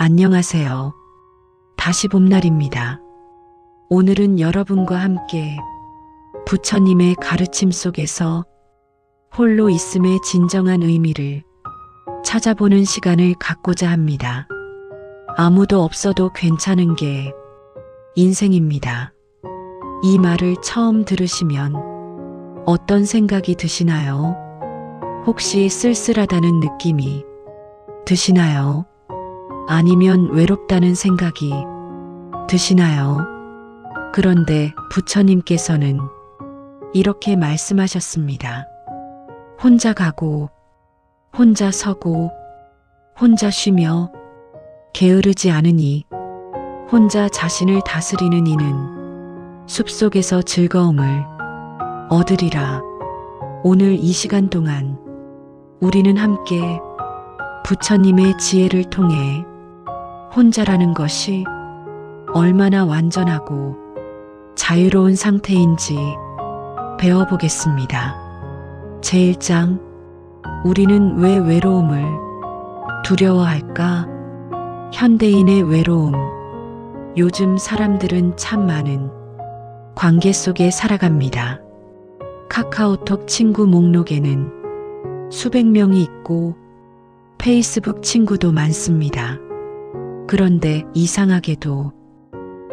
안녕하세요. 다시 봄날입니다. 오늘은 여러분과 함께 부처님의 가르침 속에서 홀로 있음의 진정한 의미를 찾아보는 시간을 갖고자 합니다. 아무도 없어도 괜찮은 게 인생입니다. 이 말을 처음 들으시면 어떤 생각이 드시나요? 혹시 쓸쓸하다는 느낌이 드시나요? 아니면 외롭다는 생각이 드시나요? 그런데 부처님께서는 이렇게 말씀하셨습니다. 혼자 가고, 혼자 서고, 혼자 쉬며 게으르지 않으니 혼자 자신을 다스리는 이는 숲속에서 즐거움을 얻으리라. 오늘 이 시간 동안 우리는 함께 부처님의 지혜를 통해 혼자라는 것이 얼마나 완전하고 자유로운 상태인지 배워보겠습니다. 제1장, 우리는 왜 외로움을 두려워할까? 현대인의 외로움. 요즘 사람들은 참 많은 관계 속에 살아갑니다. 카카오톡 친구 목록에는 수백 명이 있고 페이스북 친구도 많습니다. 그런데 이상하게도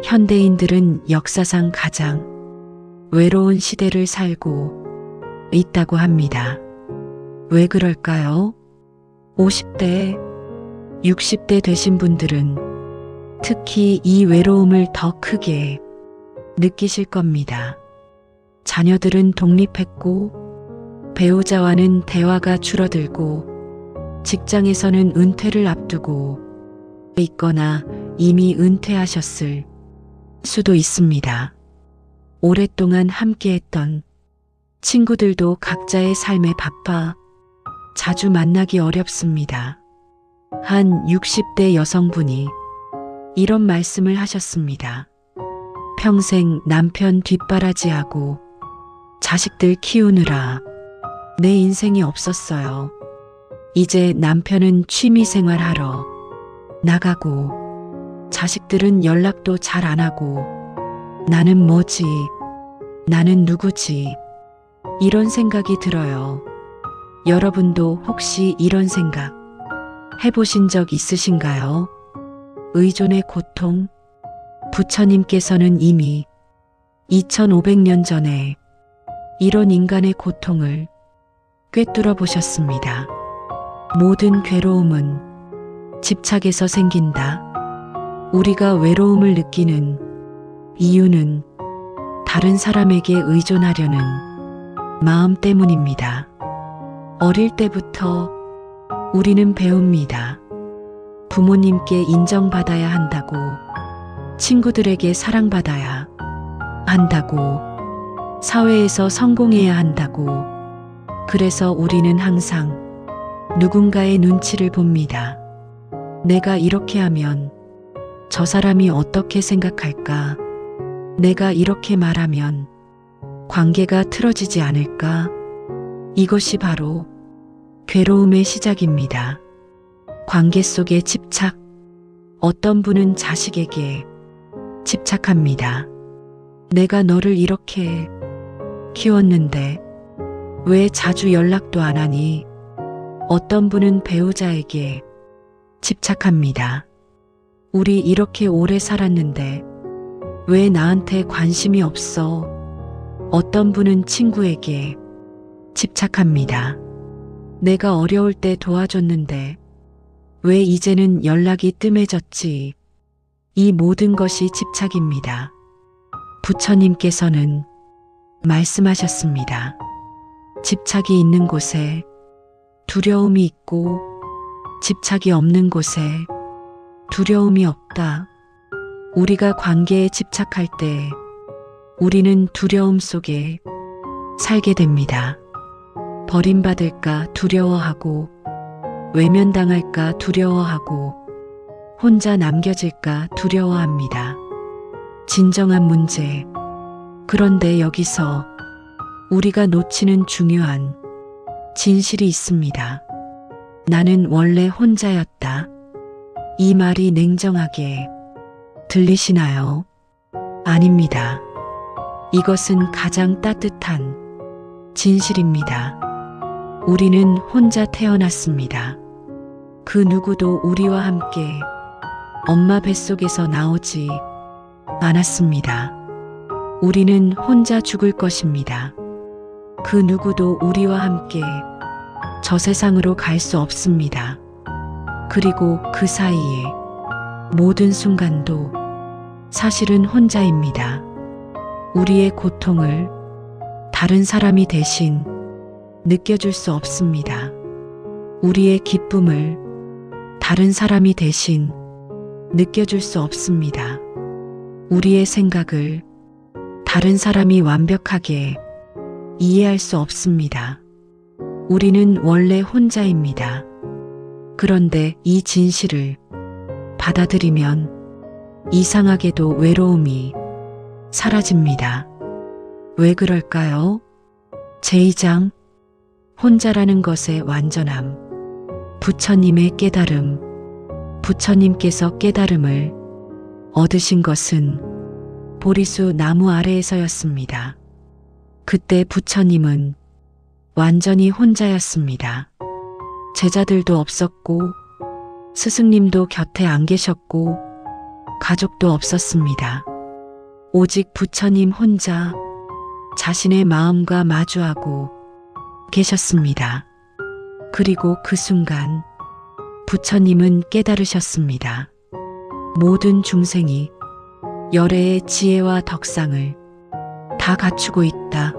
현대인들은 역사상 가장 외로운 시대를 살고 있다고 합니다. 왜 그럴까요? 50대, 60대 되신 분들은 특히 이 외로움을 더 크게 느끼실 겁니다. 자녀들은 독립했고 배우자와는 대화가 줄어들고 직장에서는 은퇴를 앞두고 있거나 이미 은퇴하셨을 수도 있습니다. 오랫동안 함께했던 친구들도 각자의 삶에 바빠 자주 만나기 어렵습니다. 한 60대 여성분이 이런 말씀을 하셨습니다. 평생 남편 뒷바라지하고 자식들 키우느라 내 인생이 없었어요. 이제 남편은 취미생활하러 나가고 자식들은 연락도 잘 안 하고 나는 뭐지? 나는 누구지? 이런 생각이 들어요. 여러분도 혹시 이런 생각 해보신 적 있으신가요? 의존의 고통? 부처님께서는 이미 2500년 전에 이런 인간의 고통을 꿰뚫어 보셨습니다. 모든 괴로움은 집착에서 생긴다. 우리가 외로움을 느끼는 이유는 다른 사람에게 의존하려는 마음 때문입니다. 어릴 때부터 우리는 배웁니다. 부모님께 인정받아야 한다고, 친구들에게 사랑받아야 한다고, 사회에서 성공해야 한다고. 그래서 우리는 항상 누군가의 눈치를 봅니다. 내가 이렇게 하면 저 사람이 어떻게 생각할까? 내가 이렇게 말하면 관계가 틀어지지 않을까? 이것이 바로 괴로움의 시작입니다. 관계 속의 집착. 어떤 분은 자식에게 집착합니다. 내가 너를 이렇게 키웠는데 왜 자주 연락도 안 하니? 어떤 분은 배우자에게 집착합니다. 우리 이렇게 오래 살았는데 왜 나한테 관심이 없어? 어떤 분은 친구에게 집착합니다. 내가 어려울 때 도와줬는데 왜 이제는 연락이 뜸해졌지? 이 모든 것이 집착입니다. 부처님께서는 말씀하셨습니다. 집착이 있는 곳에 두려움이 있고 집착이 없는 곳에 두려움이 없다. 우리가 관계에 집착할 때 우리는 두려움 속에 살게 됩니다. 버림받을까 두려워하고, 외면당할까 두려워하고, 혼자 남겨질까 두려워합니다. 진정한 문제. 그런데 여기서 우리가 놓치는 중요한 진실이 있습니다. 나는 원래 혼자였다. 이 말이 냉정하게 들리시나요? 아닙니다. 이것은 가장 따뜻한 진실입니다. 우리는 혼자 태어났습니다. 그 누구도 우리와 함께 엄마 뱃속에서 나오지 않았습니다. 우리는 혼자 죽을 것입니다. 그 누구도 우리와 함께 저 세상으로 갈 수 없습니다. 그리고 그 사이에 모든 순간도 사실은 혼자입니다. 우리의 고통을 다른 사람이 대신 느껴줄 수 없습니다. 우리의 기쁨을 다른 사람이 대신 느껴줄 수 없습니다. 우리의 생각을 다른 사람이 완벽하게 이해할 수 없습니다. 우리는 원래 혼자입니다. 그런데 이 진실을 받아들이면 이상하게도 외로움이 사라집니다. 왜 그럴까요? 제2장 혼자라는 것의 완전함. 부처님의 깨달음. 부처님께서 깨달음을 얻으신 것은 보리수 나무 아래에서였습니다. 그때 부처님은 완전히 혼자였습니다. 제자들도 없었고 스승님도 곁에 안 계셨고 가족도 없었습니다. 오직 부처님 혼자 자신의 마음과 마주하고 계셨습니다. 그리고 그 순간 부처님은 깨달으셨습니다. 모든 중생이 열애의 지혜와 덕상을 다 갖추고 있다.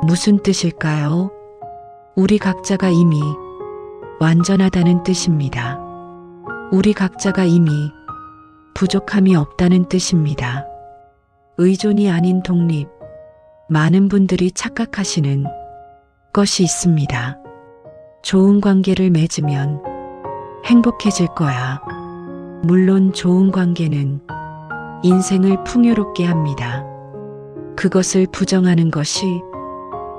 무슨 뜻일까요? 우리 각자가 이미 완전하다는 뜻입니다. 우리 각자가 이미 부족함이 없다는 뜻입니다. 의존이 아닌 독립. 많은 분들이 착각하시는 것이 있습니다. 좋은 관계를 맺으면 행복해질 거야. 물론 좋은 관계는 인생을 풍요롭게 합니다. 그것을 부정하는 것이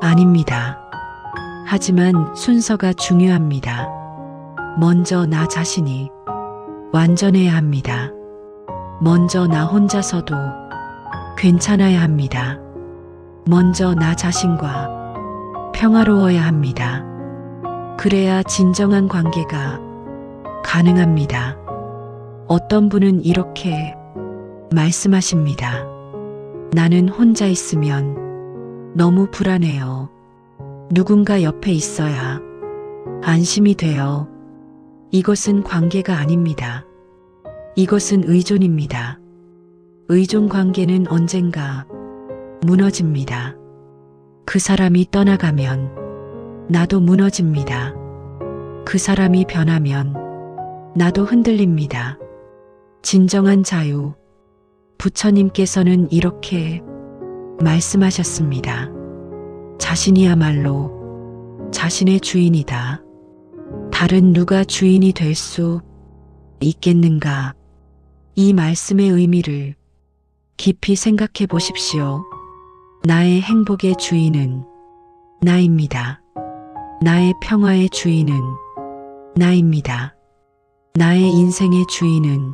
아닙니다. 하지만 순서가 중요합니다. 먼저 나 자신이 완전해야 합니다. 먼저 나 혼자서도 괜찮아야 합니다. 먼저 나 자신과 평화로워야 합니다. 그래야 진정한 관계가 가능합니다. 어떤 분은 이렇게 말씀하십니다. 나는 혼자 있으면 너무 불안해요. 누군가 옆에 있어야 안심이 돼요. 이것은 관계가 아닙니다. 이것은 의존입니다. 의존 관계는 언젠가 무너집니다. 그 사람이 떠나가면 나도 무너집니다. 그 사람이 변하면 나도 흔들립니다. 진정한 자유. 부처님께서는 이렇게 말씀하셨습니다. 자신이야말로 자신의 주인이다. 다른 누가 주인이 될 수 있겠는가? 이 말씀의 의미를 깊이 생각해 보십시오. 나의 행복의 주인은 나입니다. 나의 평화의 주인은 나입니다. 나의 인생의 주인은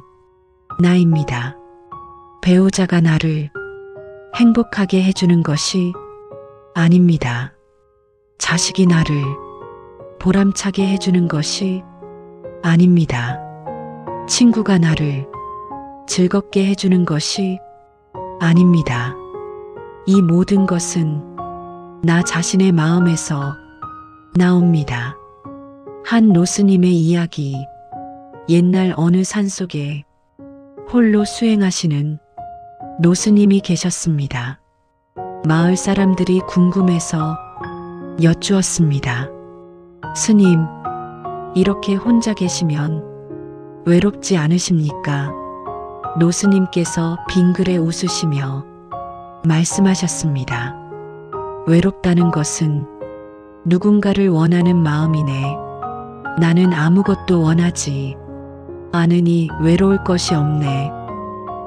나입니다. 배우자가 나를 행복하게 해주는 것이 아닙니다. 자식이 나를 보람차게 해주는 것이 아닙니다. 친구가 나를 즐겁게 해주는 것이 아닙니다. 이 모든 것은 나 자신의 마음에서 나옵니다. 한 노스님의 이야기. 옛날 어느 산속에 홀로 수행하시는 노스님이 계셨습니다. 마을 사람들이 궁금해서 여쭈었습니다. 스님, 이렇게 혼자 계시면 외롭지 않으십니까? 노스님께서 빙그레 웃으시며 말씀하셨습니다. 외롭다는 것은 누군가를 원하는 마음이네. 나는 아무것도 원하지 않으니 외로울 것이 없네.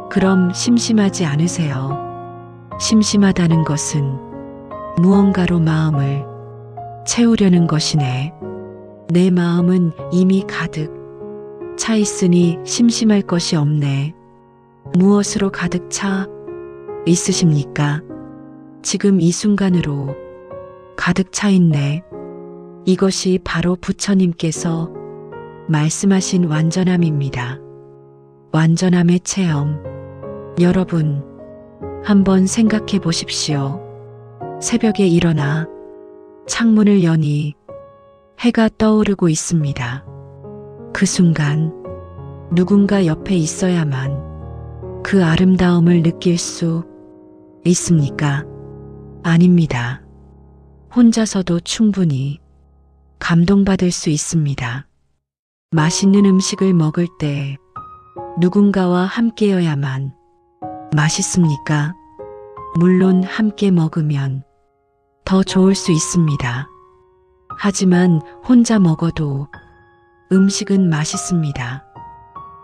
그럼 심심하지 않으세요? 심심하다는 것은 무언가로 마음을 채우려는 것이네. 내 마음은 이미 가득 차 있으니 심심할 것이 없네. 무엇으로 가득 차 있으십니까? 지금 이 순간으로 가득 차 있네. 이것이 바로 부처님께서 말씀하신 완전함입니다. 완전함의 체험. 여러분, 한번 생각해 보십시오. 새벽에 일어나 창문을 여니 해가 떠오르고 있습니다. 그 순간 누군가 옆에 있어야만 그 아름다움을 느낄 수 있습니까? 아닙니다. 혼자서도 충분히 감동받을 수 있습니다. 맛있는 음식을 먹을 때 누군가와 함께여야만 맛있습니까? 물론 함께 먹으면 더 좋을 수 있습니다. 하지만 혼자 먹어도 음식은 맛있습니다.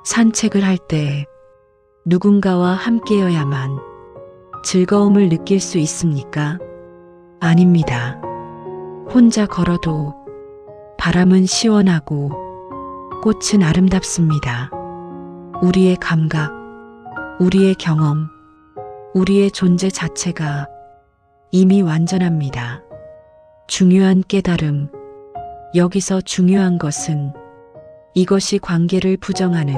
산책을 할 때 누군가와 함께여야만 즐거움을 느낄 수 있습니까? 아닙니다. 혼자 걸어도 바람은 시원하고 꽃은 아름답습니다. 우리의 감각, 우리의 경험, 우리의 존재 자체가 이미 완전합니다. 중요한 깨달음, 여기서 중요한 것은 이것이 관계를 부정하는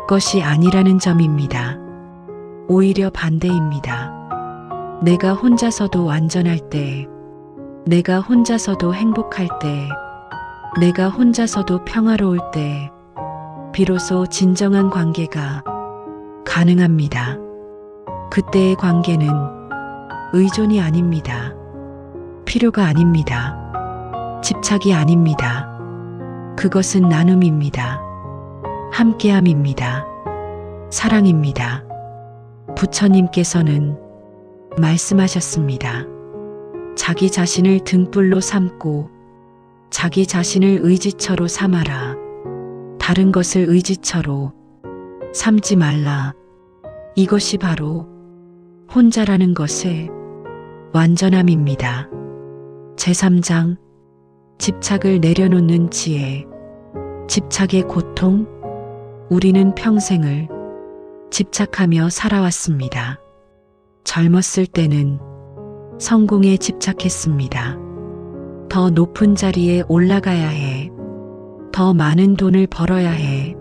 것이 아니라는 점입니다. 오히려 반대입니다. 내가 혼자서도 완전할 때, 내가 혼자서도 행복할 때, 내가 혼자서도 평화로울 때, 비로소 진정한 관계가 가능합니다. 그때의 관계는 의존이 아닙니다. 필요가 아닙니다. 집착이 아닙니다. 그것은 나눔입니다. 함께함입니다. 사랑입니다. 부처님께서는 말씀하셨습니다. 자기 자신을 등불로 삼고 자기 자신을 의지처로 삼아라. 다른 것을 의지처로 삼지 말라. 이것이 바로 혼자라는 것의 완전함입니다. 제3장 집착을 내려놓는 지혜. 집착의 고통. 우리는 평생을 집착하며 살아왔습니다. 젊었을 때는 성공에 집착했습니다. 더 높은 자리에 올라가야 해. 더 많은 돈을 벌어야 해.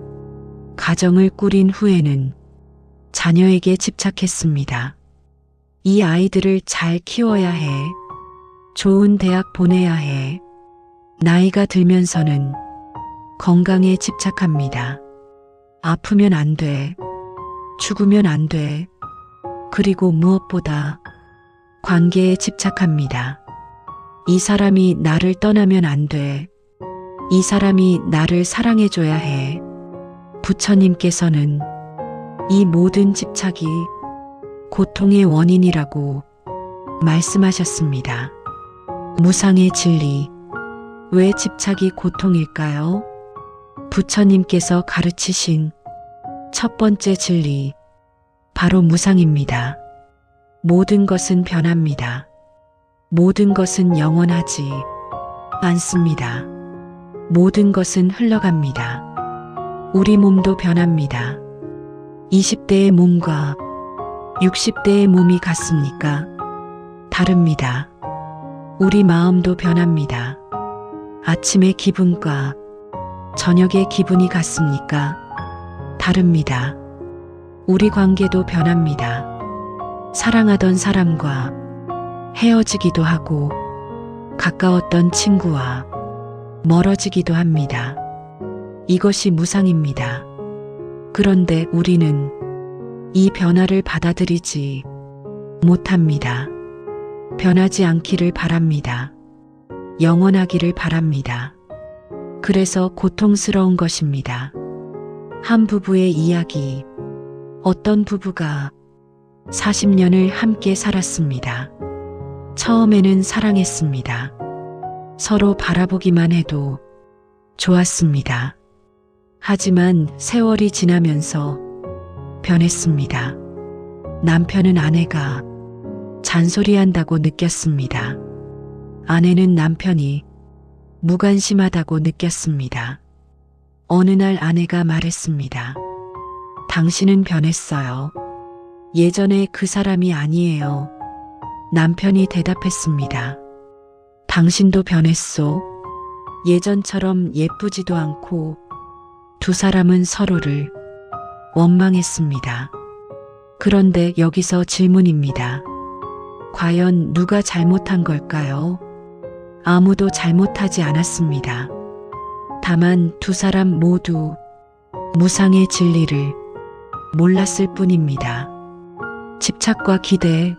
가정을 꾸린 후에는 자녀에게 집착했습니다. 이 아이들을 잘 키워야 해. 좋은 대학 보내야 해. 나이가 들면서는 건강에 집착합니다. 아프면 안 돼. 죽으면 안 돼. 그리고 무엇보다 관계에 집착합니다. 이 사람이 나를 떠나면 안 돼. 이 사람이 나를 사랑해줘야 해. 부처님께서는 이 모든 집착이 고통의 원인이라고 말씀하셨습니다. 무상의 진리. 왜 집착이 고통일까요? 부처님께서 가르치신 첫 번째 진리, 바로 무상입니다. 모든 것은 변합니다. 모든 것은 영원하지 않습니다. 모든 것은 흘러갑니다. 우리 몸도 변합니다. 20대의 몸과 60대의 몸이 같습니까? 다릅니다. 우리 마음도 변합니다. 아침의 기분과 저녁의 기분이 같습니까? 다릅니다. 우리 관계도 변합니다. 사랑하던 사람과 헤어지기도 하고 가까웠던 친구와 멀어지기도 합니다. 이것이 무상입니다. 그런데 우리는 이 변화를 받아들이지 못합니다. 변하지 않기를 바랍니다. 영원하기를 바랍니다. 그래서 고통스러운 것입니다. 한 부부의 이야기. 어떤 부부가 40년을 함께 살았습니다. 처음에는 사랑했습니다. 서로 바라보기만 해도 좋았습니다. 하지만 세월이 지나면서 변했습니다. 남편은 아내가 잔소리한다고 느꼈습니다. 아내는 남편이 무관심하다고 느꼈습니다. 어느 날 아내가 말했습니다. 당신은 변했어요. 예전에 그 사람이 아니에요. 남편이 대답했습니다. 당신도 변했소. 예전처럼 예쁘지도 않고 두 사람은 서로를 원망했습니다. 그런데 여기서 질문입니다. 과연 누가 잘못한 걸까요? 아무도 잘못하지 않았습니다. 다만 두 사람 모두 무상의 진리를 몰랐을 뿐입니다. 집착과 기대,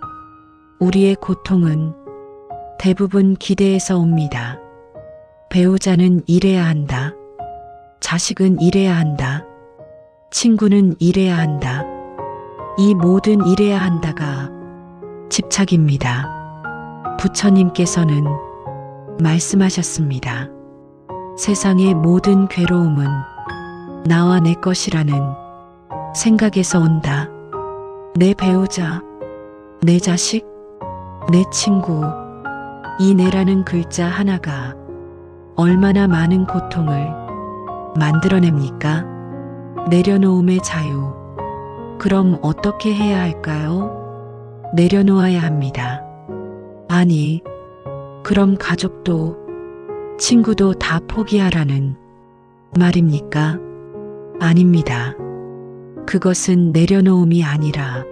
우리의 고통은 대부분 기대에서 옵니다. 배우자는 이래야 한다. 자식은 이래야 한다. 친구는 이래야 한다. 이 모든 이래야 한다가 집착입니다. 부처님께서는 말씀하셨습니다. 세상의 모든 괴로움은 나와 내 것이라는 생각에서 온다. 내 배우자, 내 자식, 내 친구, 이 내라는 글자 하나가 얼마나 많은 고통을 만들어냅니까? 내려놓음의 자유. 그럼 어떻게 해야 할까요? 내려놓아야 합니다. 아니, 그럼 가족도 친구도 다 포기하라는 말입니까? 아닙니다. 그것은 내려놓음이 아니라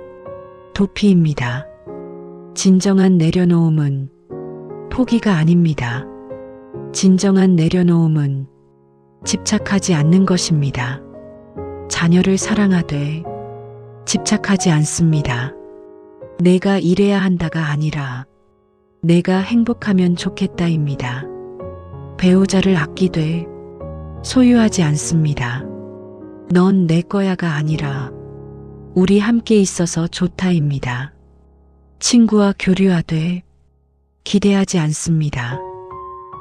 도피입니다. 진정한 내려놓음은 포기가 아닙니다. 진정한 내려놓음은 집착하지 않는 것입니다. 자녀를 사랑하되 집착하지 않습니다. 내가 이래야 한다가 아니라 내가 행복하면 좋겠다입니다. 배우자를 아끼되 소유하지 않습니다. 넌 내 거야가 아니라 우리 함께 있어서 좋다입니다. 친구와 교류하되 기대하지 않습니다.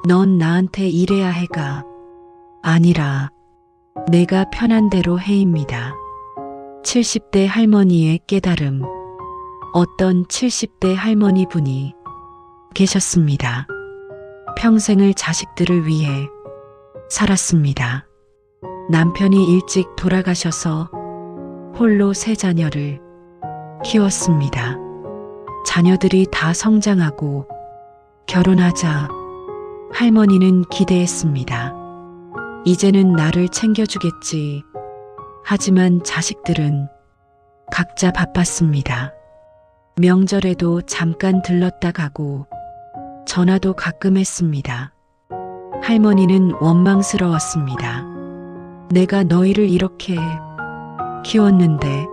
넌 나한테 이래야 해가 아니라 내가 편한 대로 해입니다. 70대 할머니의 깨달음. 어떤 70대 할머니 분이 계셨습니다. 평생을 자식들을 위해 살았습니다. 남편이 일찍 돌아가셔서 홀로 세 자녀를 키웠습니다. 자녀들이 다 성장하고 결혼하자 할머니는 기대했습니다. 이제는 나를 챙겨주겠지. 하지만 자식들은 각자 바빴습니다. 명절에도 잠깐 들렀다 가고 전화도 가끔 했습니다. 할머니는 원망스러웠습니다. 내가 너희를 이렇게 키웠는데.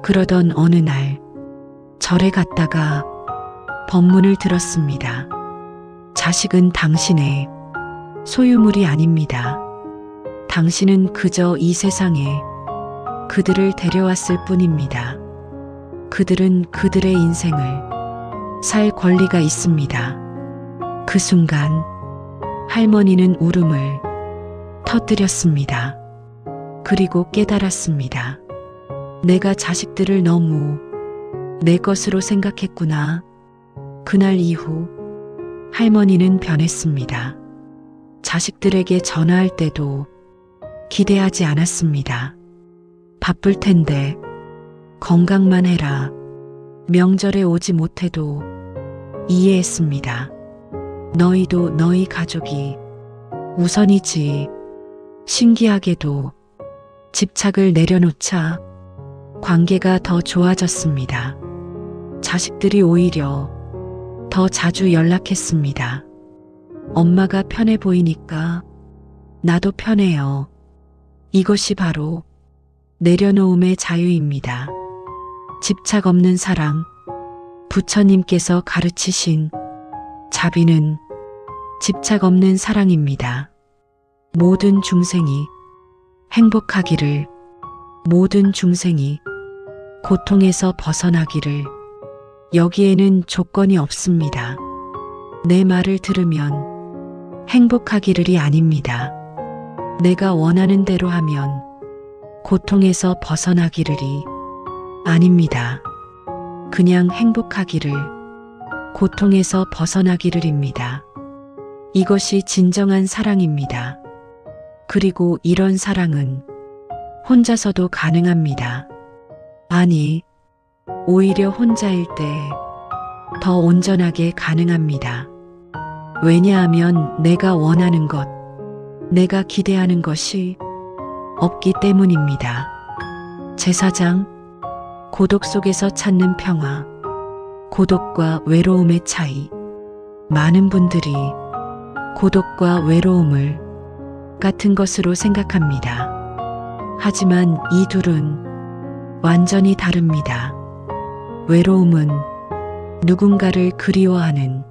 그러던 어느 날 절에 갔다가 법문을 들었습니다. 자식은 당신의 소유물이 아닙니다. 당신은 그저 이 세상에 그들을 데려왔을 뿐입니다. 그들은 그들의 인생을 살 권리가 있습니다. 그 순간 할머니는 울음을 터뜨렸습니다. 그리고 깨달았습니다. 내가 자식들을 너무 내 것으로 생각했구나. 그날 이후 할머니는 변했습니다. 자식들에게 전화할 때도 기대하지 않았습니다. 바쁠 텐데 건강만 해라. 명절에 오지 못해도 이해했습니다. 너희도 너희 가족이 우선이지. 신기하게도 집착을 내려놓자 관계가 더 좋아졌습니다. 자식들이 오히려 더 자주 연락했습니다. 엄마가 편해 보이니까 나도 편해요. 이것이 바로 내려놓음의 자유입니다. 집착 없는 사랑. 부처님께서 가르치신 자비는 집착 없는 사랑입니다. 모든 중생이 행복하기를, 모든 중생이 고통에서 벗어나기를. 여기에는 조건이 없습니다. 내 말을 들으면 행복하기를이 아닙니다. 내가 원하는 대로 하면 고통에서 벗어나기를이 아닙니다. 그냥 행복하기를, 고통에서 벗어나기를입니다. 이것이 진정한 사랑입니다. 그리고 이런 사랑은 혼자서도 가능합니다. 아니, 오히려 혼자일 때 더 온전하게 가능합니다. 왜냐하면 내가 원하는 것, 내가 기대하는 것이 없기 때문입니다. 제사장, 고독 속에서 찾는 평화, 고독과 외로움의 차이. 많은 분들이 고독과 외로움을 같은 것으로 생각합니다. 하지만 이 둘은 완전히 다릅니다. 외로움은 누군가를 그리워하는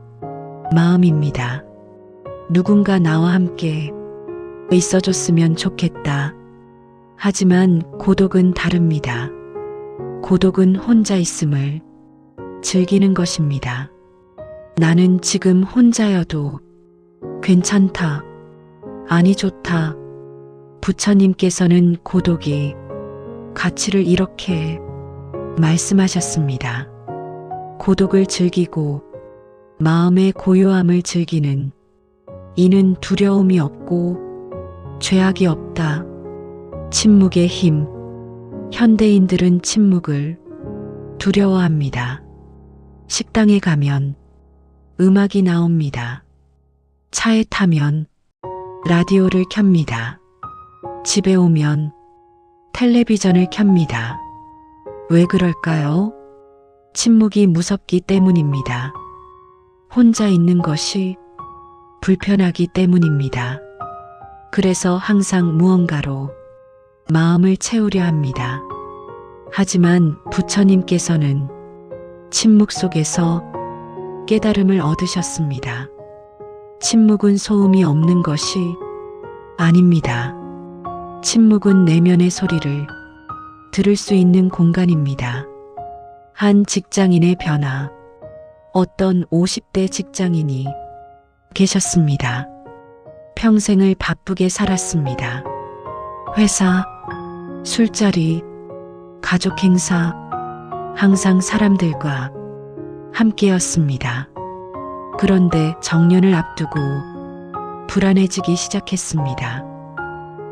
마음입니다. 누군가 나와 함께 있어줬으면 좋겠다. 하지만 고독은 다릅니다. 고독은 혼자 있음을 즐기는 것입니다. 나는 지금 혼자여도 괜찮다. 아니 좋다. 부처님께서는 고독이 가치를 이렇게 말씀하셨습니다. 고독을 즐기고 마음의 고요함을 즐기는 이는 두려움이 없고 죄악이 없다. 침묵의 힘. 현대인들은 침묵을 두려워합니다. 식당에 가면 음악이 나옵니다. 차에 타면 라디오를 켭니다. 집에 오면 텔레비전을 켭니다. 왜 그럴까요? 침묵이 무섭기 때문입니다. 혼자 있는 것이 불편하기 때문입니다. 그래서 항상 무언가로 마음을 채우려 합니다. 하지만 부처님께서는 침묵 속에서 깨달음을 얻으셨습니다. 침묵은 소음이 없는 것이 아닙니다. 침묵은 내면의 소리를 들을 수 있는 공간입니다. 한 직장인의 변화. 어떤 50대 직장인이 계셨습니다. 평생을 바쁘게 살았습니다. 회사, 술자리, 가족 행사, 항상 사람들과 함께였습니다. 그런데 정년을 앞두고 불안해지기 시작했습니다.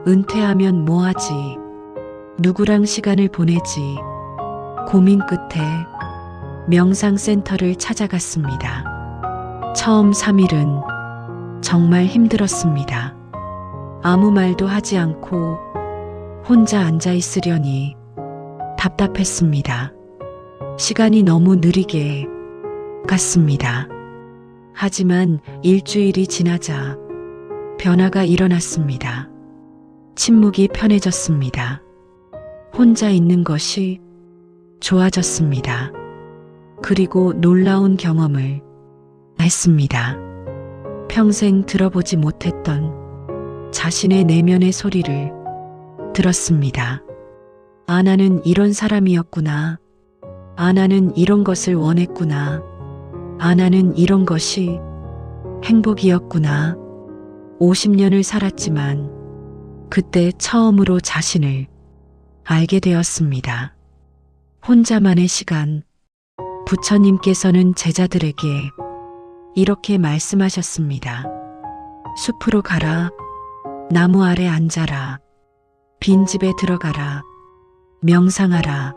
은퇴하면 뭐 하지? 누구랑 시간을 보내지? 고민 끝에 명상센터를 찾아갔습니다. 처음 3일은 정말 힘들었습니다. 아무 말도 하지 않고 혼자 앉아 있으려니 답답했습니다. 시간이 너무 느리게 갔습니다. 하지만 일주일이 지나자 변화가 일어났습니다. 침묵이 편해졌습니다. 혼자 있는 것이 좋아졌습니다. 그리고 놀라운 경험을 했습니다. 평생 들어보지 못했던 자신의 내면의 소리를 들었습니다. 아, 나는 이런 사람이었구나. 아, 나는 이런 것을 원했구나. 아, 나는 이런 것이 행복이었구나. 50년을 살았지만 그때 처음으로 자신을 알게 되었습니다. 혼자만의 시간. 부처님께서는 제자들에게 이렇게 말씀하셨습니다. 숲으로 가라. 나무 아래 앉아라. 빈집에 들어가라. 명상하라.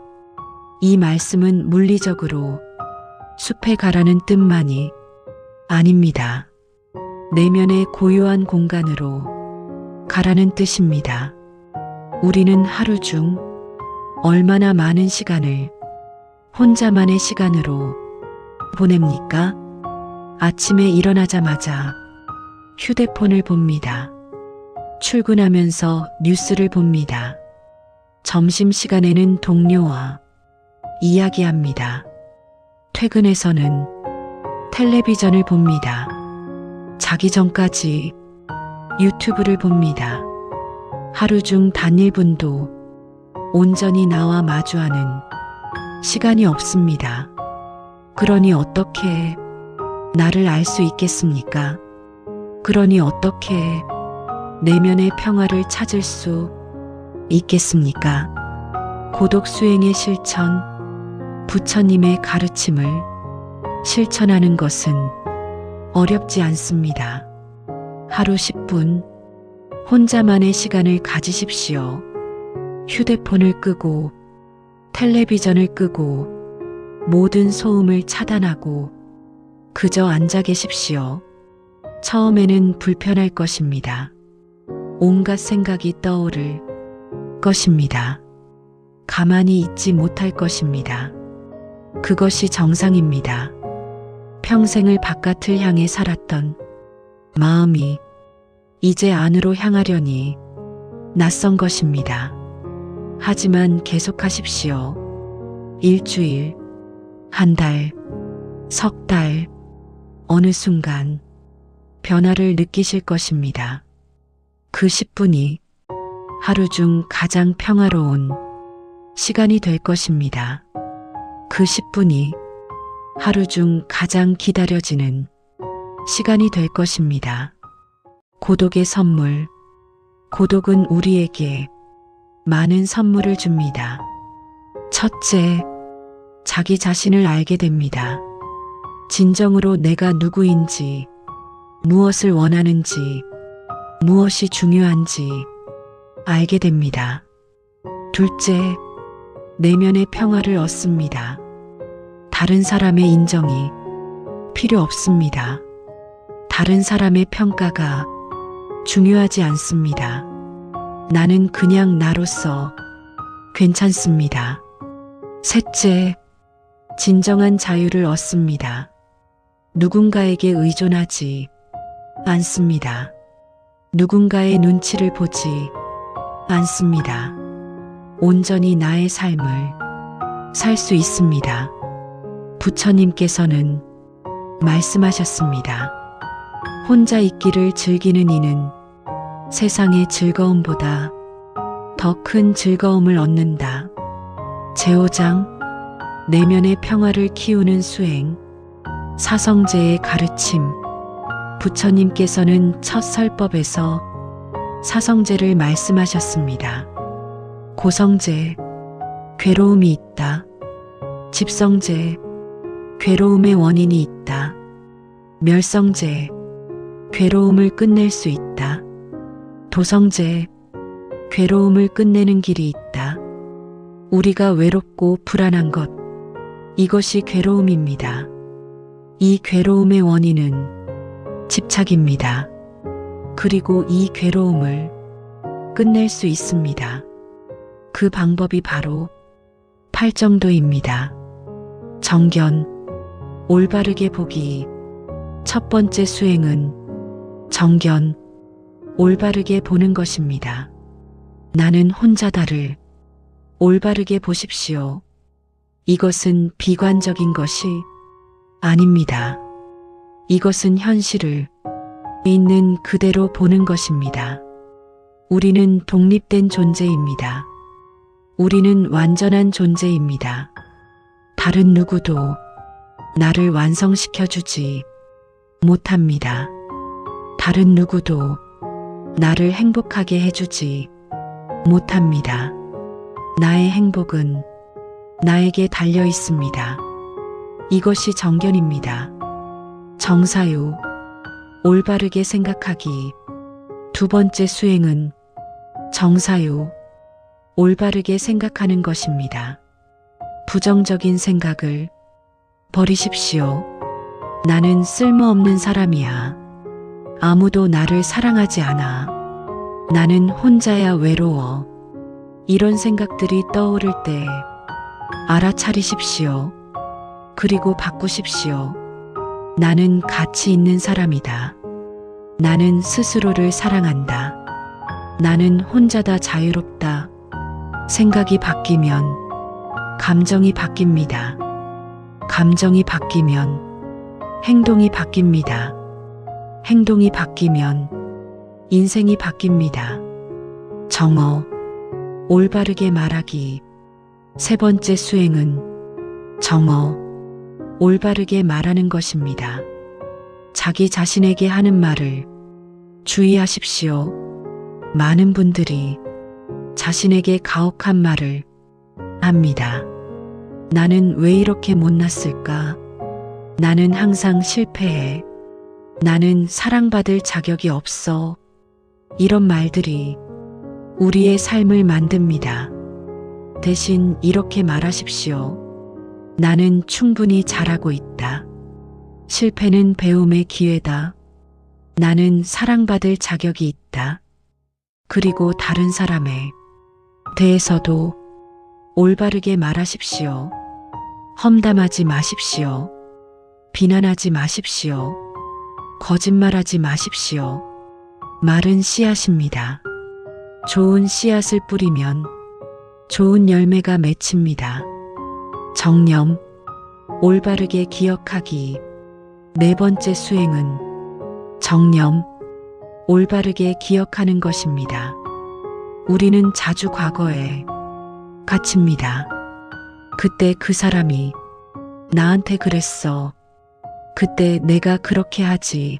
이 말씀은 물리적으로 숲에 가라는 뜻만이 아닙니다. 내면의 고요한 공간으로 가라는 뜻입니다. 우리는 하루 중 얼마나 많은 시간을 혼자만의 시간으로 보냅니까? 아침에 일어나자마자 휴대폰을 봅니다. 출근하면서 뉴스를 봅니다. 점심시간에는 동료와 이야기합니다. 퇴근해서는 텔레비전을 봅니다. 자기 전까지 유튜브를 봅니다. 하루 중 단 1분도 온전히 나와 마주하는 시간이 없습니다. 그러니 어떻게 나를 알 수 있겠습니까? 그러니 어떻게 내면의 평화를 찾을 수 있겠습니까? 고독 수행의 실천, 부처님의 가르침을 실천하는 것은 어렵지 않습니다. 하루 10분 혼자만의 시간을 가지십시오. 휴대폰을 끄고 텔레비전을 끄고 모든 소음을 차단하고 그저 앉아 계십시오. 처음에는 불편할 것입니다. 온갖 생각이 떠오를 것입니다. 가만히 있지 못할 것입니다. 그것이 정상입니다. 평생을 바깥을 향해 살았던 마음이 이제 안으로 향하려니 낯선 것입니다. 하지만 계속하십시오. 일주일, 한 달, 석 달, 어느 순간 변화를 느끼실 것입니다. 그 10분이 하루 중 가장 평화로운 시간이 될 것입니다. 그 10분이 하루 중 가장 기다려지는 시간이 될 것입니다. 고독의 선물. 고독은 우리에게 많은 선물을 줍니다. 첫째, 자기 자신을 알게 됩니다. 진정으로 내가 누구인지, 무엇을 원하는지, 무엇이 중요한지 알게 됩니다. 둘째, 내면의 평화를 얻습니다. 다른 사람의 인정이 필요 없습니다. 다른 사람의 평가가 중요하지 않습니다. 나는 그냥 나로서 괜찮습니다. 셋째, 진정한 자유를 얻습니다. 누군가에게 의존하지 않습니다. 누군가의 눈치를 보지 않습니다. 온전히 나의 삶을 살 수 있습니다. 부처님께서는 말씀하셨습니다. 혼자 있기를 즐기는 이는 세상의 즐거움보다 더 큰 즐거움을 얻는다. 제5장 내면의 평화를 키우는 수행. 사성제의 가르침. 부처님께서는 첫 설법에서 사성제를 말씀하셨습니다. 고성제, 괴로움이 있다. 집성제, 괴로움의 원인이 있다. 멸성제, 괴로움을 끝낼 수 있다. 도성제, 괴로움을 끝내는 길이 있다. 우리가 외롭고 불안한 것, 이것이 괴로움입니다. 이 괴로움의 원인은 집착입니다. 그리고 이 괴로움을 끝낼 수 있습니다. 그 방법이 바로 팔정도입니다. 정견, 올바르게 보기. 첫 번째 수행은 정견, 올바르게 보는 것입니다. 나는 혼자다를 올바르게 보십시오. 이것은 비관적인 것이 아닙니다. 이것은 현실을 있는 그대로 보는 것입니다. 우리는 독립된 존재입니다. 우리는 완전한 존재입니다. 다른 누구도 나를 완성시켜주지 못합니다. 다른 누구도 나를 행복하게 해주지 못합니다. 나의 행복은 나에게 달려 있습니다. 이것이 정견입니다. 정사유, 올바르게 생각하기. 두 번째 수행은 정사유, 올바르게 생각하는 것입니다. 부정적인 생각을 버리십시오. 나는 쓸모없는 사람이야. 아무도 나를 사랑하지 않아. 나는 혼자야 외로워. 이런 생각들이 떠오를 때 알아차리십시오. 그리고 바꾸십시오. 나는 가치 있는 사람이다. 나는 스스로를 사랑한다. 나는 혼자다 자유롭다. 생각이 바뀌면 감정이 바뀝니다. 감정이 바뀌면 행동이 바뀝니다. 행동이 바뀌면 인생이 바뀝니다. 정어, 올바르게 말하기. 세 번째 수행은 정어, 올바르게 말하는 것입니다. 자기 자신에게 하는 말을 주의하십시오. 많은 분들이 자신에게 가혹한 말을 합니다. 나는 왜 이렇게 못났을까? 나는 항상 실패해. 나는 사랑받을 자격이 없어. 이런 말들이 우리의 삶을 만듭니다. 대신 이렇게 말하십시오. 나는 충분히 잘하고 있다. 실패는 배움의 기회다. 나는 사랑받을 자격이 있다. 그리고 다른 사람에 대해서도 올바르게 말하십시오. 험담하지 마십시오. 비난하지 마십시오. 거짓말하지 마십시오. 말은 씨앗입니다. 좋은 씨앗을 뿌리면 좋은 열매가 맺힙니다. 정념, 올바르게 기억하기. 네 번째 수행은 정념, 올바르게 기억하는 것입니다. 우리는 자주 과거에 갇힙니다. 그때 그 사람이 나한테 그랬어. 그때 내가 그렇게 하지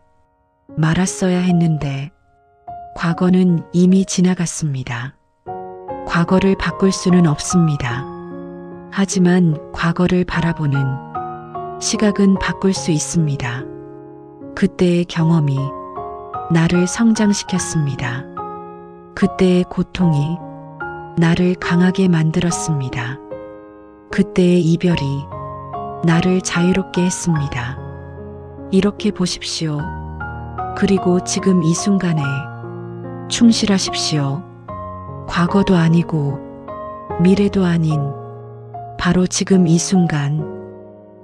말았어야 했는데 과거는 이미 지나갔습니다. 과거를 바꿀 수는 없습니다. 하지만 과거를 바라보는 시각은 바꿀 수 있습니다. 그때의 경험이 나를 성장시켰습니다. 그때의 고통이 나를 강하게 만들었습니다. 그때의 이별이 나를 자유롭게 했습니다. 이렇게 보십시오. 그리고 지금 이 순간에 충실하십시오. 과거도 아니고 미래도 아닌 바로 지금 이 순간,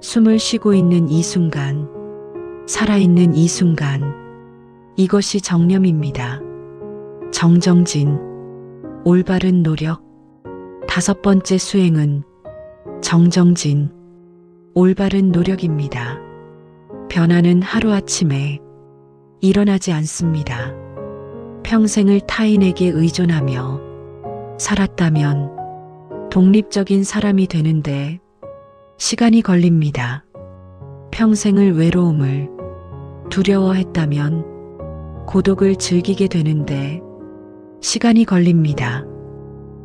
숨을 쉬고 있는 이 순간, 살아있는 이 순간, 이것이 정념입니다. 정정진, 올바른 노력. 다섯 번째 수행은 정정진, 올바른 노력입니다. 변화는 하루아침에 일어나지 않습니다. 평생을 타인에게 의존하며 살았다면 독립적인 사람이 되는데 시간이 걸립니다. 평생을 외로움을 두려워했다면 고독을 즐기게 되는데 시간이 걸립니다.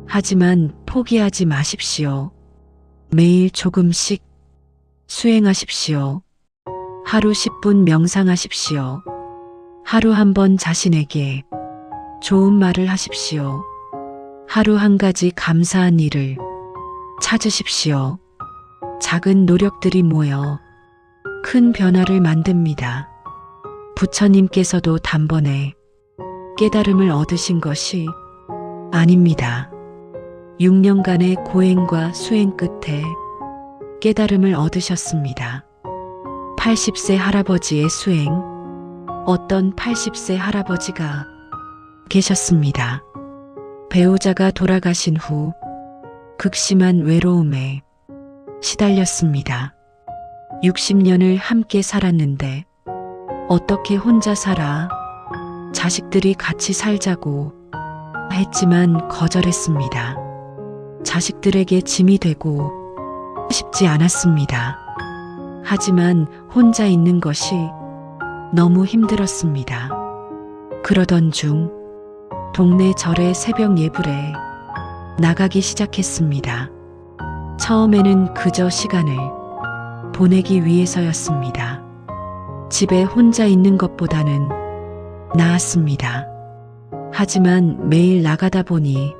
하지만 포기하지 마십시오. 매일 조금씩 수행하십시오. 하루 10분 명상하십시오. 하루 한 번 자신에게 좋은 말을 하십시오. 하루 한 가지 감사한 일을 찾으십시오. 작은 노력들이 모여 큰 변화를 만듭니다. 부처님께서도 단번에 깨달음을 얻으신 것이 아닙니다. 6년간의 고행과 수행 끝에 깨달음을 얻으셨습니다. 80세 할아버지의 수행, 어떤 80세 할아버지가 계셨습니다. 배우자가 돌아가신 후 극심한 외로움에 시달렸습니다. 60년을 함께 살았는데 어떻게 혼자 살아? 자식들이 같이 살자고 했지만 거절했습니다. 자식들에게 짐이 되고 싶지 않았습니다. 하지만 혼자 있는 것이 너무 힘들었습니다. 그러던 중 동네 절의 새벽 예불에 나가기 시작했습니다. 처음에는 그저 시간을 보내기 위해서였습니다. 집에 혼자 있는 것보다는 나았습니다. 하지만 매일 나가다 보니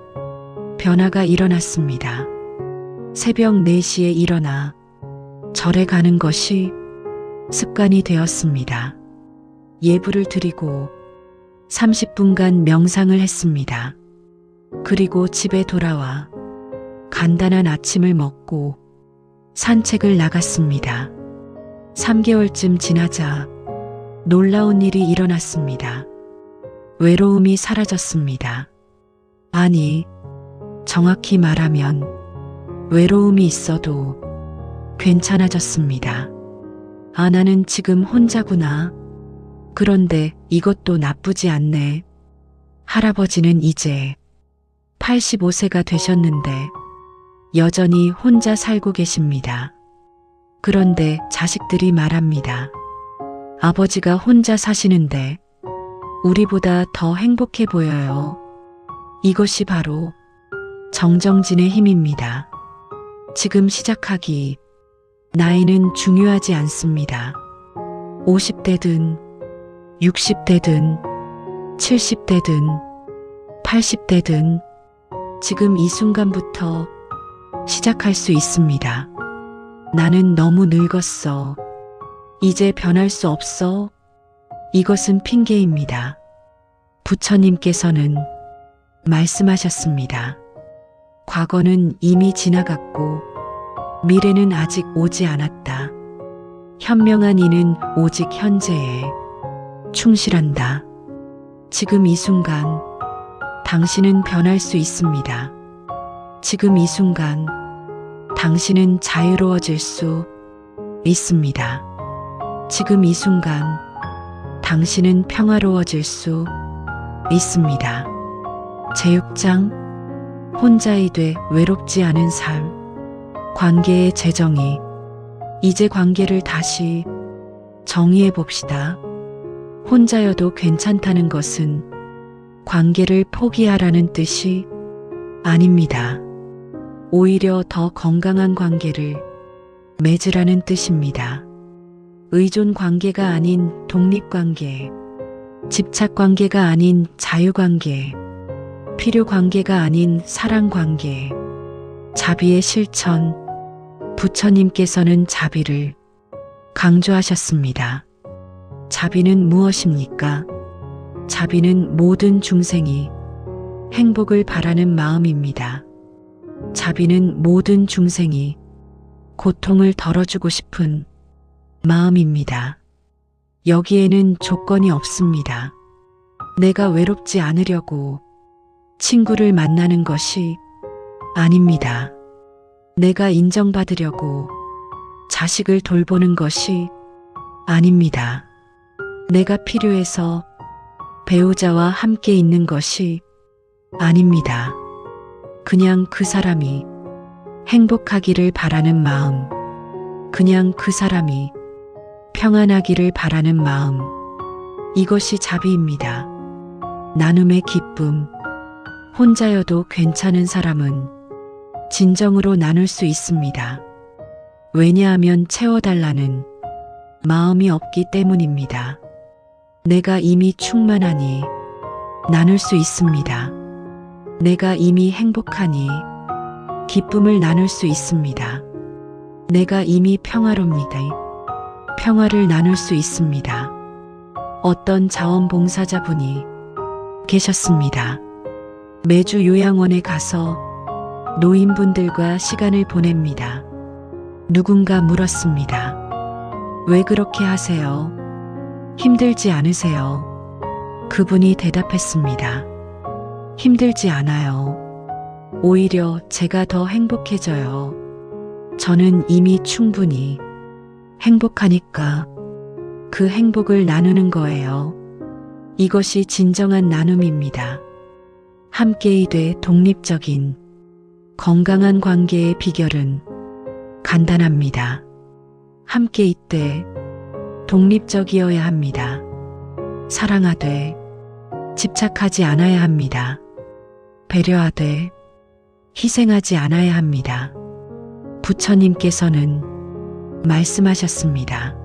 변화가 일어났습니다. 새벽 4시에 일어나 절에 가는 것이 습관이 되었습니다. 예불을 드리고 30분간 명상을 했습니다. 그리고 집에 돌아와 간단한 아침을 먹고 산책을 나갔습니다. 3개월쯤 지나자 놀라운 일이 일어났습니다. 외로움이 사라졌습니다. 아니, 정확히 말하면 외로움이 있어도 괜찮아졌습니다. 아, 나는 지금 혼자구나. 그런데 이것도 나쁘지 않네. 할아버지는 이제 85세가 되셨는데 여전히 혼자 살고 계십니다. 그런데 자식들이 말합니다. 아버지가 혼자 사시는데 우리보다 더 행복해 보여요. 이것이 바로 정정진의 힘입니다. 지금 시작하기. 나이는 중요하지 않습니다. 50대든 60대든 70대든 80대든 지금 이 순간부터 시작할 수 있습니다. 나는 너무 늙었어. 이제 변할 수 없어. 이것은 핑계입니다. 부처님께서는 말씀하셨습니다. 과거는 이미 지나갔고 미래는 아직 오지 않았다. 현명한 이는 오직 현재에 충실한다. 지금 이 순간 당신은 변할 수 있습니다. 지금 이 순간 당신은 자유로워질 수 있습니다. 지금 이 순간 당신은 평화로워질 수 있습니다. 제6장 혼자이되 외롭지 않은 삶. 관계의 재정의. 이제 관계를 다시 정의해 봅시다. 혼자여도 괜찮다는 것은 관계를 포기하라는 뜻이 아닙니다. 오히려 더 건강한 관계를 맺으라는 뜻입니다. 의존 관계가 아닌 독립 관계, 집착 관계가 아닌 자유 관계, 필요 관계가 아닌 사랑 관계, 자비의 실천. 부처님께서는 자비를 강조하셨습니다. 자비는 무엇입니까? 자비는 모든 중생이 행복을 바라는 마음입니다. 자비는 모든 중생이 고통을 덜어주고 싶은 마음입니다. 여기에는 조건이 없습니다. 내가 외롭지 않으려고 친구를 만나는 것이 아닙니다. 내가 인정받으려고 자식을 돌보는 것이 아닙니다. 내가 필요해서 배우자와 함께 있는 것이 아닙니다. 그냥 그 사람이 행복하기를 바라는 마음, 그냥 그 사람이 평안하기를 바라는 마음, 이것이 자비입니다. 나눔의 기쁨. 혼자여도 괜찮은 사람은 진정으로 나눌 수 있습니다. 왜냐하면 채워달라는 마음이 없기 때문입니다. 내가 이미 충만하니 나눌 수 있습니다. 내가 이미 행복하니 기쁨을 나눌 수 있습니다. 내가 이미 평화롭니다. 평화를 나눌 수 있습니다. 어떤 자원봉사자분이 계셨습니다. 매주 요양원에 가서 노인분들과 시간을 보냅니다. 누군가 물었습니다. 왜 그렇게 하세요? 힘들지 않으세요? 그분이 대답했습니다. 힘들지 않아요. 오히려 제가 더 행복해져요. 저는 이미 충분히 행복하니까 그 행복을 나누는 거예요. 이것이 진정한 나눔입니다. 함께이되 독립적인 건강한 관계의 비결은 간단합니다. 함께 있되 독립적이어야 합니다. 사랑하되 집착하지 않아야 합니다. 배려하되 희생하지 않아야 합니다. 부처님께서는 말씀하셨습니다.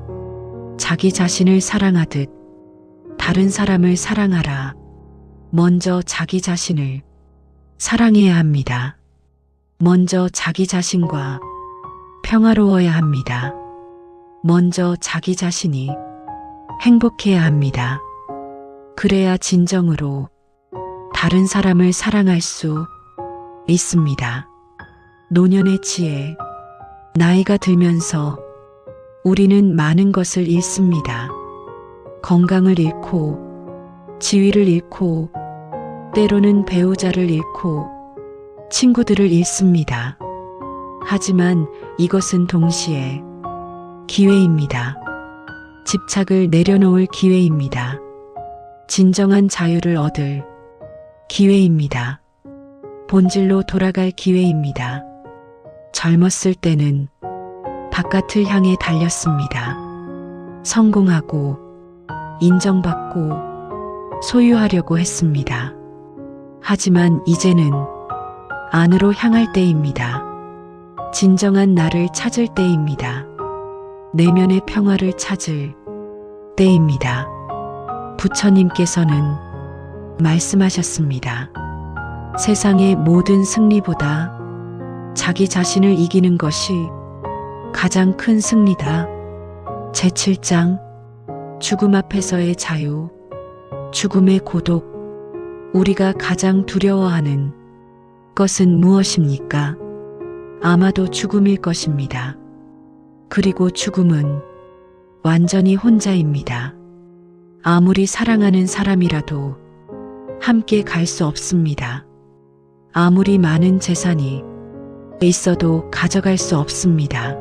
자기 자신을 사랑하듯 다른 사람을 사랑하라. 먼저 자기 자신을 사랑해야 합니다. 먼저 자기 자신과 평화로워야 합니다. 먼저 자기 자신이 행복해야 합니다. 그래야 진정으로 다른 사람을 사랑할 수 있습니다. 노년의 지혜. 나이가 들면서 우리는 많은 것을 잃습니다. 건강을 잃고, 지위를 잃고, 때로는 배우자를 잃고, 친구들을 잃습니다. 하지만 이것은 동시에 기회입니다. 집착을 내려놓을 기회입니다. 진정한 자유를 얻을 기회입니다. 본질로 돌아갈 기회입니다. 젊었을 때는 바깥을 향해 달렸습니다. 성공하고 인정받고 소유하려고 했습니다. 하지만 이제는 안으로 향할 때입니다. 진정한 나를 찾을 때입니다. 내면의 평화를 찾을 때입니다. 부처님께서는 말씀하셨습니다. 세상의 모든 승리보다 자기 자신을 이기는 것이 가장 큰 승리다. 제7장 죽음 앞에서의 자유. 죽음의 고독. 우리가 가장 두려워하는 것은 무엇입니까? 아마도 죽음일 것입니다. 그리고 죽음은 완전히 혼자입니다. 아무리 사랑하는 사람이라도 함께 갈 수 없습니다. 아무리 많은 재산이 있어도 가져갈 수 없습니다.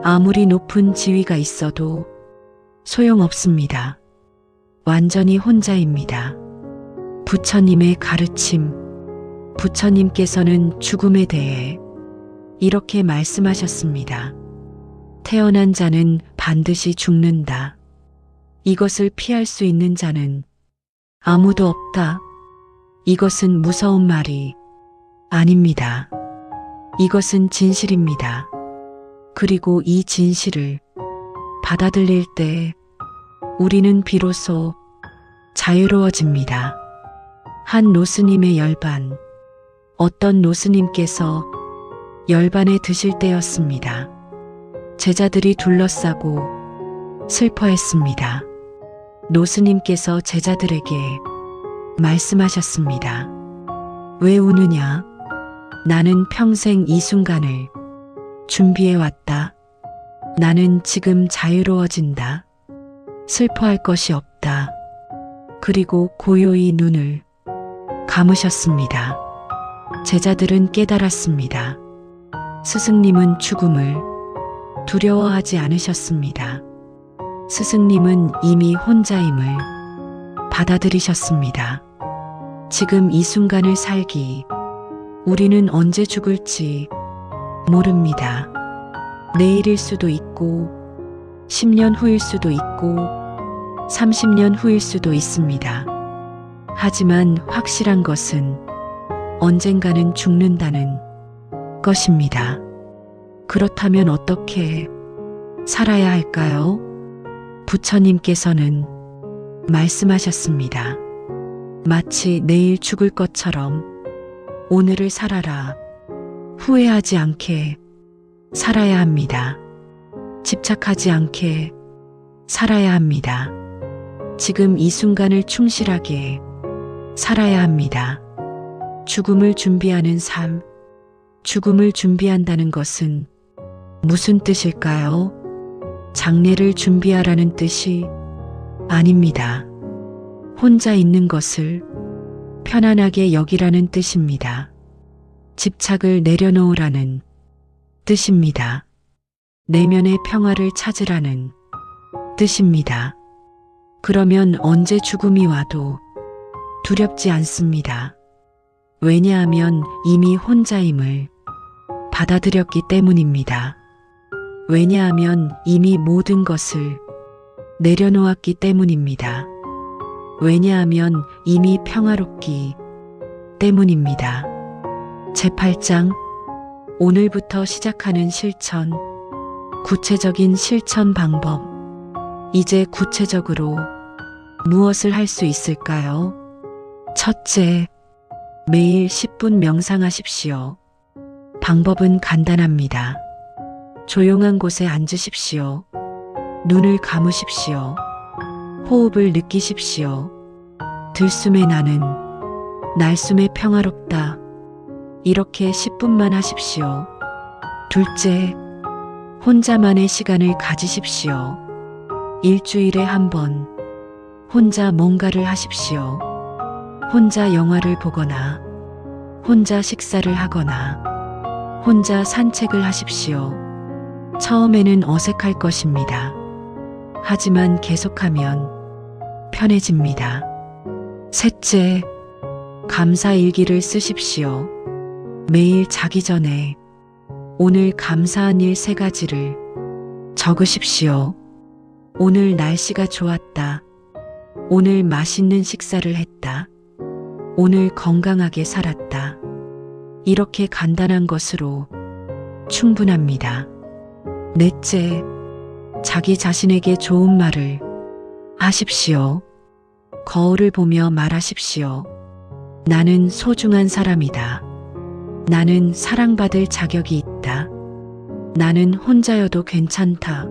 아무리 높은 지위가 있어도 소용없습니다. 완전히 혼자입니다. 부처님의 가르침. 부처님께서는 죽음에 대해 이렇게 말씀하셨습니다. 태어난 자는 반드시 죽는다. 이것을 피할 수 있는 자는 아무도 없다. 이것은 무서운 말이 아닙니다. 이것은 진실입니다. 그리고 이 진실을 받아들일 때 우리는 비로소 자유로워집니다. 한 노스님의 열반. 어떤 노스님께서 열반에 드실 때였습니다. 제자들이 둘러싸고 슬퍼했습니다. 노스님께서 제자들에게 말씀하셨습니다. 왜 우느냐? 나는 평생 이 순간을 준비해왔다. 나는 지금 자유로워진다. 슬퍼할 것이 없다. 그리고 고요히 눈을 감으셨습니다. 제자들은 깨달았습니다. 스승님은 죽음을 두려워하지 않으셨습니다. 스승님은 이미 혼자임을 받아들이셨습니다. 지금 이 순간을 살기. 우리는 언제 죽을지 모릅니다. 내일일 수도 있고 10년 후일 수도 있고 30년 후일 수도 있습니다. 하지만 확실한 것은 언젠가는 죽는다는 것입니다. 그렇다면 어떻게 살아야 할까요? 부처님께서는 말씀하셨습니다. 마치 내일 죽을 것처럼 오늘을 살아라. 후회하지 않게 살아야 합니다. 집착하지 않게 살아야 합니다. 지금 이 순간을 충실하게 살아야 합니다. 죽음을 준비하는 삶. 죽음을 준비한다는 것은 무슨 뜻일까요? 장례를 준비하라는 뜻이 아닙니다. 혼자 있는 것을 편안하게 여기라는 뜻입니다. 집착을 내려놓으라는 뜻입니다. 내면의 평화를 찾으라는 뜻입니다. 그러면 언제 죽음이 와도 두렵지 않습니다. 왜냐하면 이미 혼자임을 받아들였기 때문입니다. 왜냐하면 이미 모든 것을 내려놓았기 때문입니다. 왜냐하면 이미 평화롭기 때문입니다. 제8장 오늘부터 시작하는 실천. 구체적인 실천 방법. 이제 구체적으로 무엇을 할 수 있을까요? 첫째, 매일 10분 명상하십시오. 방법은 간단합니다. 조용한 곳에 앉으십시오. 눈을 감으십시오. 호흡을 느끼십시오. 들숨에 나는 날숨에 평화롭다. 이렇게 10분만 하십시오. 둘째, 혼자만의 시간을 가지십시오. 일주일에 한 번 혼자 뭔가를 하십시오. 혼자 영화를 보거나 혼자 식사를 하거나 혼자 산책을 하십시오. 처음에는 어색할 것입니다. 하지만 계속하면 편해집니다. 셋째, 감사 일기를 쓰십시오. 매일 자기 전에 오늘 감사한 일 3가지를 적으십시오. 오늘 날씨가 좋았다. 오늘 맛있는 식사를 했다. 오늘 건강하게 살았다. 이렇게 간단한 것으로 충분합니다. 넷째, 자기 자신에게 좋은 말을 하십시오. 거울을 보며 말하십시오. 나는 소중한 사람이다. 나는 사랑받을 자격이 있다. 나는 혼자여도 괜찮다.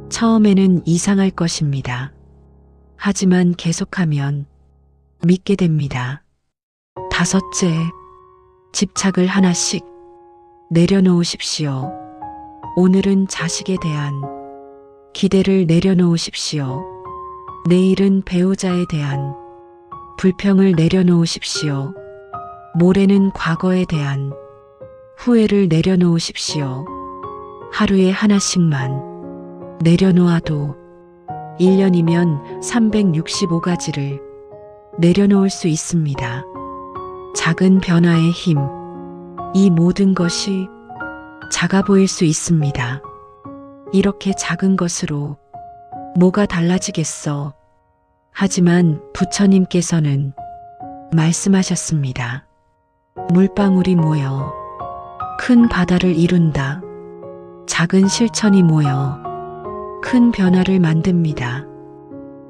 처음에는 이상할 것입니다. 하지만 계속하면 믿게 됩니다. 다섯째, 집착을 하나씩 내려놓으십시오. 오늘은 자식에 대한 기대를 내려놓으십시오. 내일은 배우자에 대한 불평을 내려놓으십시오. 모레는 과거에 대한 후회를 내려놓으십시오. 하루에 하나씩만 내려놓아도 1년이면 365가지를 내려놓을 수 있습니다. 작은 변화의 힘, 이 모든 것이 작아 보일 수 있습니다. 이렇게 작은 것으로 뭐가 달라지겠어? 하지만 부처님께서는 말씀하셨습니다. 물방울이 모여 큰 바다를 이룬다. 작은 실천이 모여 큰 변화를 만듭니다.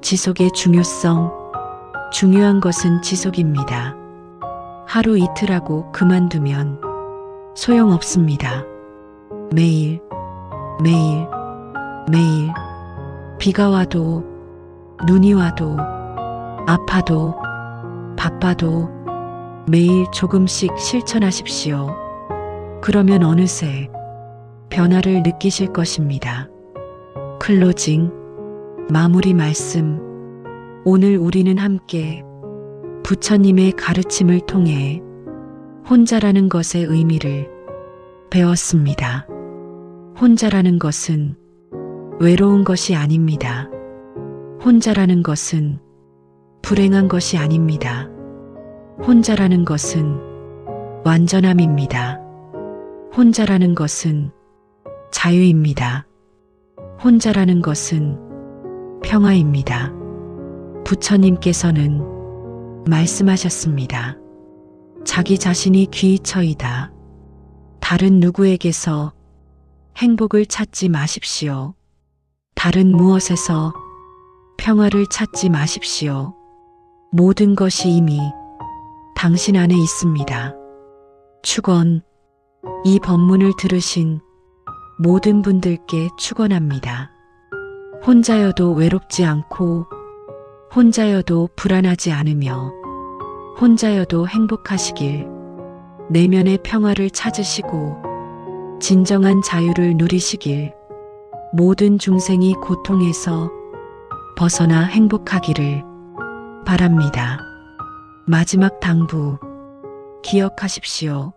지속의 중요성, 중요한 것은 지속입니다. 하루 이틀하고 그만두면 소용없습니다. 매일, 매일, 매일, 비가 와도, 눈이 와도, 아파도, 바빠도 매일 조금씩 실천하십시오. 그러면 어느새 변화를 느끼실 것입니다. 클로징, 마무리 말씀. 오늘 우리는 함께 부처님의 가르침을 통해 혼자라는 것의 의미를 배웠습니다. 혼자라는 것은 외로운 것이 아닙니다. 혼자라는 것은 불행한 것이 아닙니다. 혼자라는 것은 완전함입니다. 혼자라는 것은 자유입니다. 혼자라는 것은 평화입니다. 부처님께서는 말씀하셨습니다. 자기 자신이 귀처이다. 다른 누구에게서 행복을 찾지 마십시오. 다른 무엇에서 평화를 찾지 마십시오. 모든 것이 이미 당신 안에 있습니다. 축원, 이 법문을 들으신 모든 분들께 축원합니다. 혼자여도 외롭지 않고 혼자여도 불안하지 않으며 혼자여도 행복하시길, 내면의 평화를 찾으시고 진정한 자유를 누리시길, 모든 중생이 고통에서 벗어나 행복하기를 바랍니다. 마지막 당부, 기억하십시오.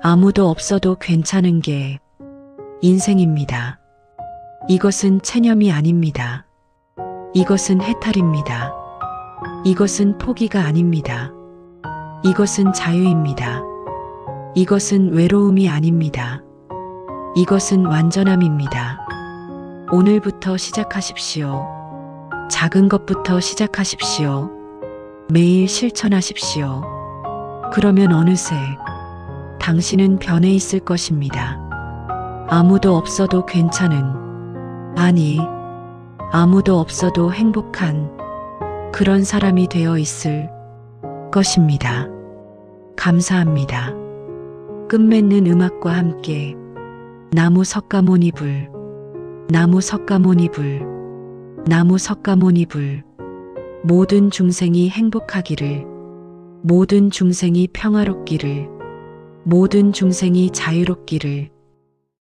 아무도 없어도 괜찮은 게 인생입니다. 이것은 체념이 아닙니다. 이것은 해탈입니다. 이것은 포기가 아닙니다. 이것은 자유입니다. 이것은 외로움이 아닙니다. 이것은 완전함입니다. 오늘부터 시작하십시오. 작은 것부터 시작하십시오. 매일 실천하십시오. 그러면 어느새 당신은 변해 있을 것입니다. 아무도 없어도 괜찮은, 아니, 아무도 없어도 행복한 그런 사람이 되어 있을 것입니다. 감사합니다. 끝맺는 음악과 함께 나무 석가모니불, 나무 석가모니불, 나무 석가모니불. 모든 중생이 행복하기를, 모든 중생이 평화롭기를, 모든 중생이 자유롭기를